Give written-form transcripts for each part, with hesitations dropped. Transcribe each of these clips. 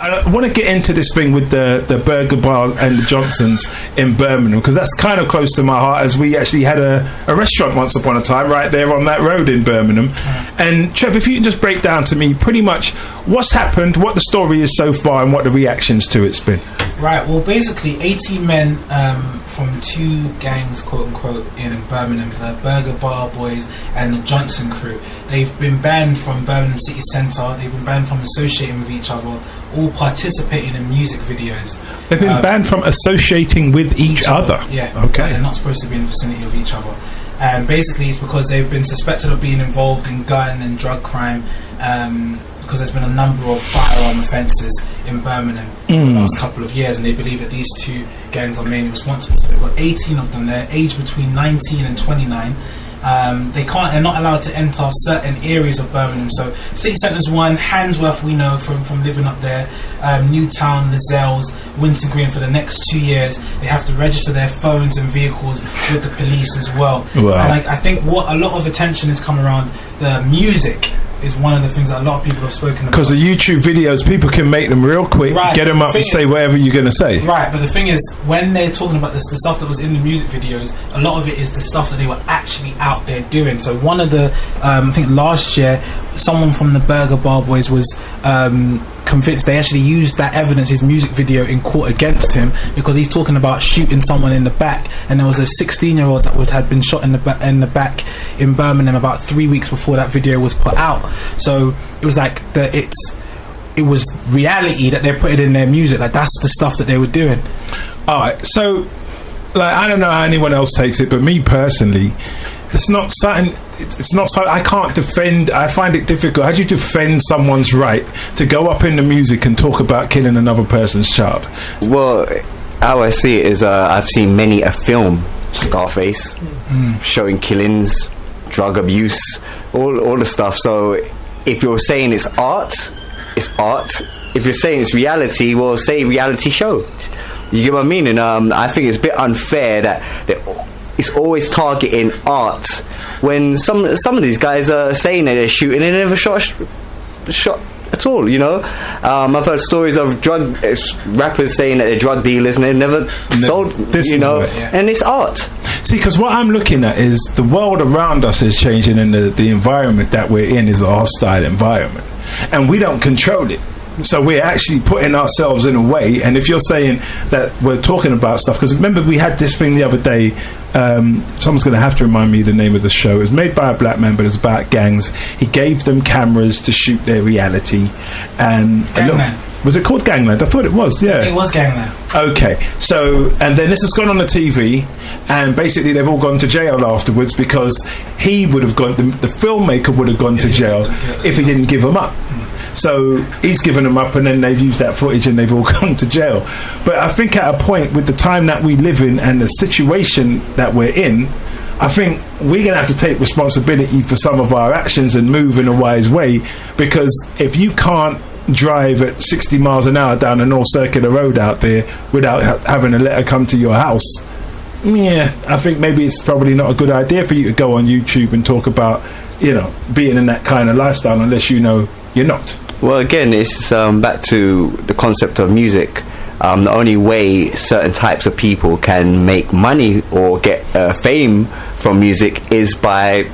I want to get into this thing with the burger bar and the Johnsons in Birmingham, because that's kind of close to my heart, as we actually had a restaurant once upon a time right there on that road in Birmingham. And Trev, if you can just break down to me pretty much what's happened, what the story is so far, and what the reactions to it's been. Right, well, basically 18 men from two gangs, quote unquote, in Birmingham, the Burger Bar Boys and the Johnson crew. They've been banned from Birmingham City Centre, they've been banned from associating with each other, all participating in music videos. They've been banned from associating with each other? Yeah, okay. They're not supposed to be in the vicinity of each other. And basically it's because they've been suspected of being involved in gun and drug crime, because there's been a number of firearm offences in Birmingham in the last couple of years, and they believe that these two gangs are mainly responsible. So they've got 18 of them. They're aged between 19 and 29. They're not allowed to enter certain areas of Birmingham. So City Centre's one, Handsworth we know from living up there, Newtown, Lascelles, Winton Green. For the next 2 years they have to register their phones and vehicles with the police as well. Wow. And I think what a lot of attention is coming around the music is one of the things that a lot of people have spoken about. Because the YouTube videos, people can make them real quick, right, get them up and say whatever you're going to say. Right, but the thing is, when they're talking about the stuff that was in the music videos, a lot of it is the stuff that they were actually out there doing. So one of the, I think last year, someone from the Burger Bar Boys was convinced they actually used that evidence, his music video, in court against him, because he's talking about shooting someone in the back, and there was a 16-year-old that had been shot in the back in Birmingham about 3 weeks before that video was put out. So it was like it was reality that they put it in their music. Like, that's the stuff that they were doing. All right, so like, I don't know how anyone else takes it, but me personally, it's not something I can't defend. I find it difficult. How do you defend someone's right to go up in the music and talk about killing another person's child? Well, how I see it is, I've seen many a film, Scarface, showing killings, drug abuse, all the stuff. So if you're saying it's art, it's art. If you're saying it's reality, well, say reality show. You get what I mean? And I think it's a bit unfair that it's always targeting art when some of these guys are saying that they're shooting and they never shot at all, you know. I've heard stories of drug rappers saying that they're drug dealers and they've never sold, you know, and it's art. See, because what I'm looking at is the world around us is changing, and the environment that we're in is a hostile environment, and we don't control it. So we're actually putting ourselves in a way. And if you're saying that we're talking about stuff, because remember we had this thing the other day, someone's going to have to remind me the name of the show. It was made by a black man, but it's about gangs. He gave them cameras to shoot their reality. And was it called Gangland? I thought it was, yeah. It was Gangland. Okay, so, and then this has gone on the TV, and basically they've all gone to jail afterwards, because he would have gone, the filmmaker would have gone to jail if he didn't give them up. So he's given them up, and then they've used that footage and they've all gone to jail. But I think at a point, with the time that we live in and the situation that we're in, I think we're going to have to take responsibility for some of our actions and move in a wise way, because if you can't drive at 60 miles an hour down a North Circular Road out there without having a letter come to your house, yeah, I think maybe it's probably not a good idea for you to go on YouTube and talk about, you know, being in that kind of lifestyle, unless you know you're not. Well, again, it's back to the concept of music. The only way certain types of people can make money or get fame from music is by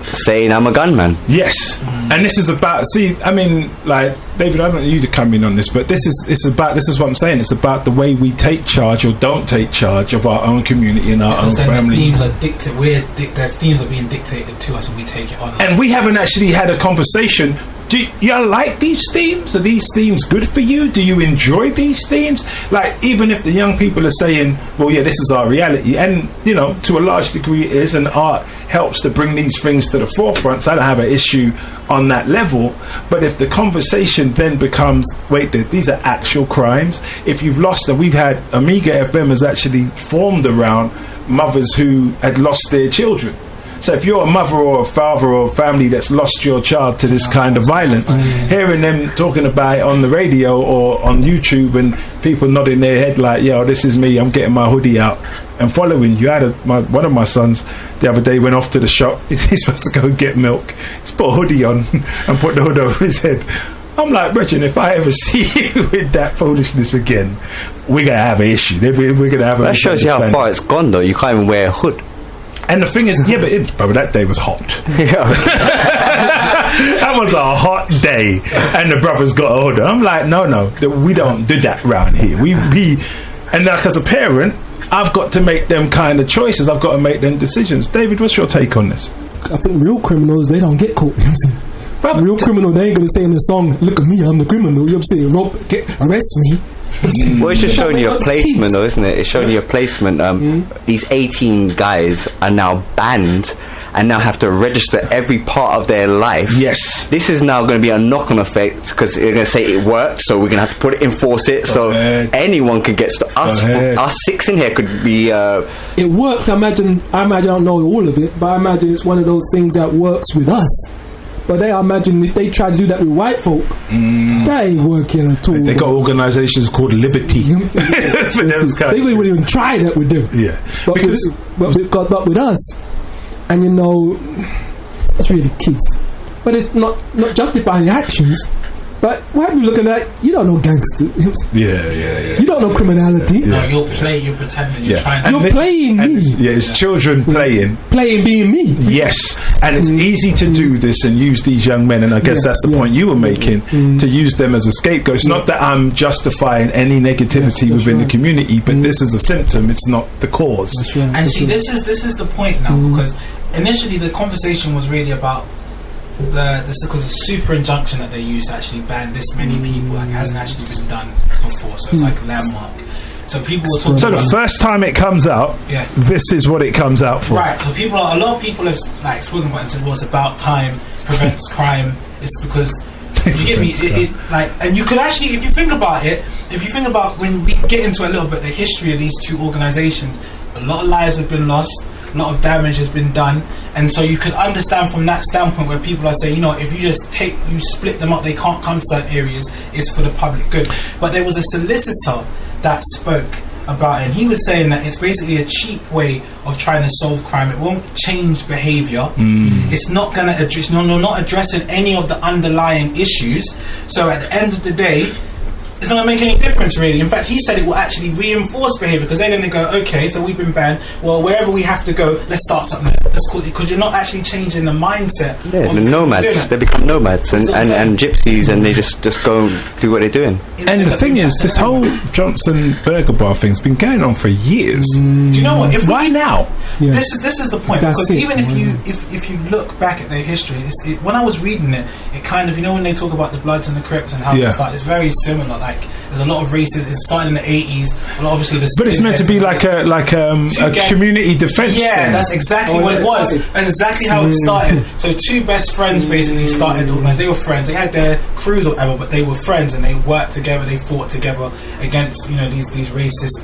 saying I'm a gunman. Yes. And this is about, see, I mean, like, David, I don't want you to come in on this, but this is what I'm saying. It's about the way we take charge or don't take charge of our own community and our own family. Their themes are being dictated to us, and we take it on. And we haven't actually had a conversation. Do you like these themes? Are these themes good for you? Do you enjoy these themes? Like, even if the young people are saying, well, yeah, this is our reality, and, you know, to a large degree it is, and art helps to bring these things to the forefront, so I don't have an issue on that level. But if the conversation then becomes, wait, these are actual crimes. If you've lost them, we've had Amiga FM has actually formed around mothers who had lost their children. So if you're a mother or a father or a family that's lost your child to this kind of violence, hearing them talking about it on the radio or on YouTube and people nodding their head like, yo, this is me, I'm getting my hoodie out and following you. I had one of my sons the other day went off to the shop. He's supposed to go and get milk. He's put a hoodie on and put the hood over his head. I'm like, Brethren, if I ever see you with that foolishness again, we're gonna have an issue. We're gonna have. That shows you how far it's gone, though. You can't even wear a hood. And the thing is, but that day was hot. That was a hot day, and the brothers got a hood. I'm like, no, we don't do that round here. And like as a parent, I've got to make them kind of choices. I've got to make them decisions. David, what's your take on this? I think real criminals, they don't get caught. You know what I'm saying? Well, real criminal, they ain't gonna say in the song, "Look at me, I'm the criminal." You know what I'm saying? Arrest me. Well, it's just showing you a placement, though, isn't it? It's showing you a placement. These 18 guys are now banned and now have to register every part of their life. Yes. This is now going to be a knock-on effect because they're going to say it worked, so we're going to have to enforce it. So anyone could get us 6 in here could be. It works. I imagine. I don't know all of it, but I imagine it's one of those things that works with us. But I imagine if they try to do that with white folk, that ain't working at all. They got organisations called Liberty. They wouldn't even try that with them. Yeah, but with us, and you know, it's really kids. But it's not justifying the actions. But why are we looking at? You don't know gangster. Yeah. You don't know criminality. No, you're pretending. You're trying. You're playing me. It's children playing being me. Yes, and it's easy to do this and use these young men, and I guess that's the point you were making, to use them as a scapegoat. It's not that I'm justifying any negativity within the community, but this is a symptom. It's not the cause. And see, this is the point now, because initially the conversation was really about the super injunction that they used to actually ban this many people. Like, it hasn't actually been done before, so it's like a landmark. So people were talking. So the first time it comes out, this is what it comes out for. Right. So a lot of people have like spoken about it and said, "Well, it's about time, prevents crime." It's because you get me. And you could actually, if you think about when we get into a little bit the history of these two organisations, a lot of lives have been lost. A lot of damage has been done, and so you could understand from that standpoint where people are saying, you know, if you just split them up, they can't come to certain areas, it's for the public good. But there was a solicitor that spoke about it, and he was saying that it's basically a cheap way of trying to solve crime. It won't change behaviour. It's not going to address, you're not addressing any of the underlying issues. So at the end of the day, it's not going to make any difference, really. In fact, he said it will actually reinforce behaviour, because they're going to go, okay, so we've been banned. Well, wherever we have to go, let's start something. That's cool, because you're not actually changing the mindset. Yeah, the nomads. They become nomads and gypsies, and they just go and do what they're doing. And the thing is, this whole Johnson Burger Bar thing's been going on for years. Do you know what? Why now? Yeah. This is the point, because even if you look back at their history, when I was reading it kind of, you know, when they talk about the Bloods and the Crips and how they started, it's very similar. Like, there's a lot of races. It started in the 80s. A lot, obviously, but it's meant to be like a community defence. Yeah, that's exactly what it was. That's exactly how it started. So 2 best friends basically started organised. They were friends. They had their crews or whatever, but they were friends, and they worked together. They fought together against, you know, these racist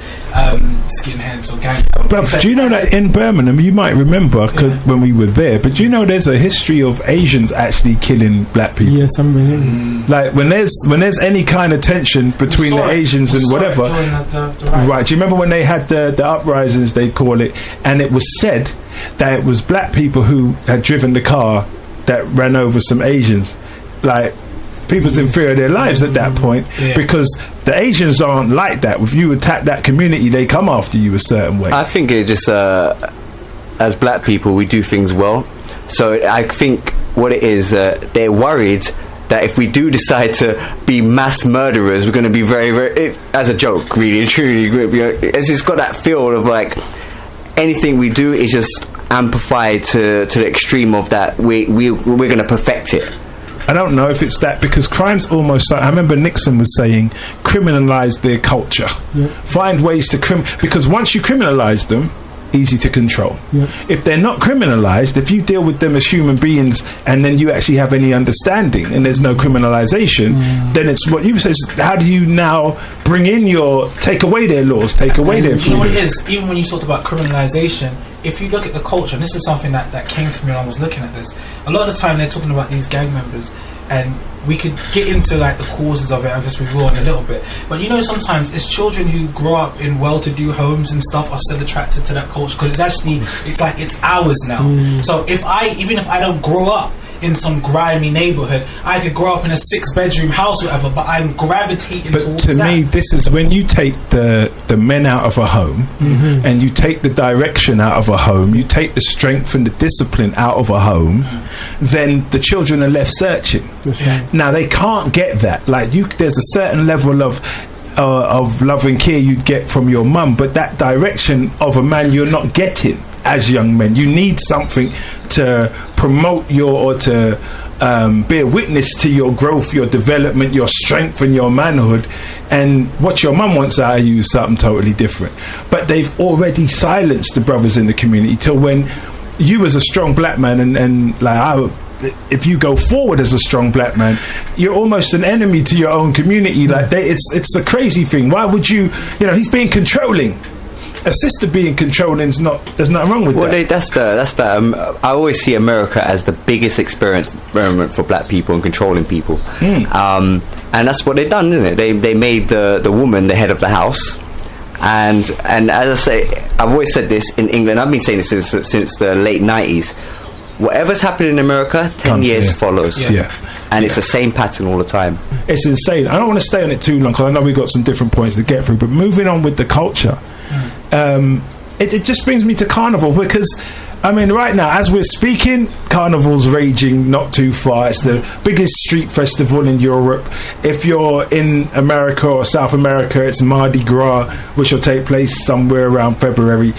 skinheads or gang. But do you know that in Birmingham, you might remember when we were there, but do you know there's a history of Asians actually killing black people? Yes, I'm really. Like when there's any kind of tension between the Asians and whatever, right? Do you remember when they had the uprisings, they call it, and it was said that it was black people who had driven the car that ran over some Asians. Like, people's in fear of their lives at that point, because the Asians aren't like that. If you attack that community, they come after you a certain way. I think it just as black people, we do things well. So I think what it is, they're worried that if we do decide to be mass murderers, we're going to be very, very, as a joke, really, truly. It's just got that feel of like anything we do is just amplified to the extreme of that. We're going to perfect it. I don't know if it's that, because crime's almost like, I remember Nixon was saying, criminalise their culture. Find ways to because once you criminalise them, easy to control. If they're not criminalised, if you deal with them as human beings and then you actually have any understanding and there's no criminalisation, then it's what you say, how do you now bring in take away their laws, take away their freedoms? You know what it is, even when you talked about criminalisation, if you look at the culture, and this is something that came to me when I was looking at this, a lot of the time they're talking about these gang members, and we could get into like the causes of it, I guess we will in a little bit, but you know, sometimes it's children who grow up in well-to-do homes and stuff are still attracted to that culture, because it's ours now. So even if I don't grow up in some grimy neighborhood. I could grow up in a 6-bedroom house, whatever, but I'm gravitating but towards to that. me, this is when you take the men out of a home, and you take the direction out of a home, you take the strength and the discipline out of a home, then the children are left searching. Now they can't get that. Like there's a certain level of love and care you get from your mum, but that direction of a man you're not getting as young men. You need something to promote or to bear witness to your growth, your development, your strength and your manhood. And what your mum wants out of you is something totally different. But they've already silenced the brothers in the community till when you as a strong black man and like if you go forward as a strong black man, you're almost an enemy to your own community. Like it's a crazy thing. Why would you know, he's being controlling. A sister being controlling there's nothing wrong with that. That's the I always see America as the biggest experiment for black people and controlling people. And that's what they've done, isn't it? They made the woman the head of the house. And as I say, I've always said this in England. I've been saying this since the late 90s. Whatever's happening in America, 10 years follows. And it's the same pattern all the time. It's insane. I don't want to stay on it too long because I know we've got some different points to get through, but moving on with the culture, it just brings me to Carnival, because I mean right now as we're speaking, Carnival's raging not too far. It's the biggest street festival in Europe. If you're in America or South America, it's Mardi Gras, which will take place somewhere around February.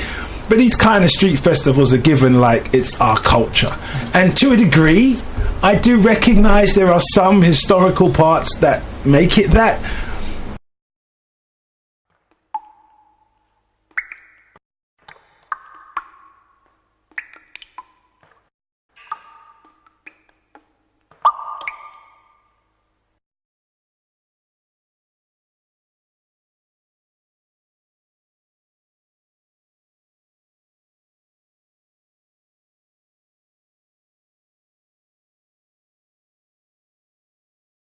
But these kind of street festivals are given like it's our culture. And to a degree, I do recognise there are some historical parts that make it that.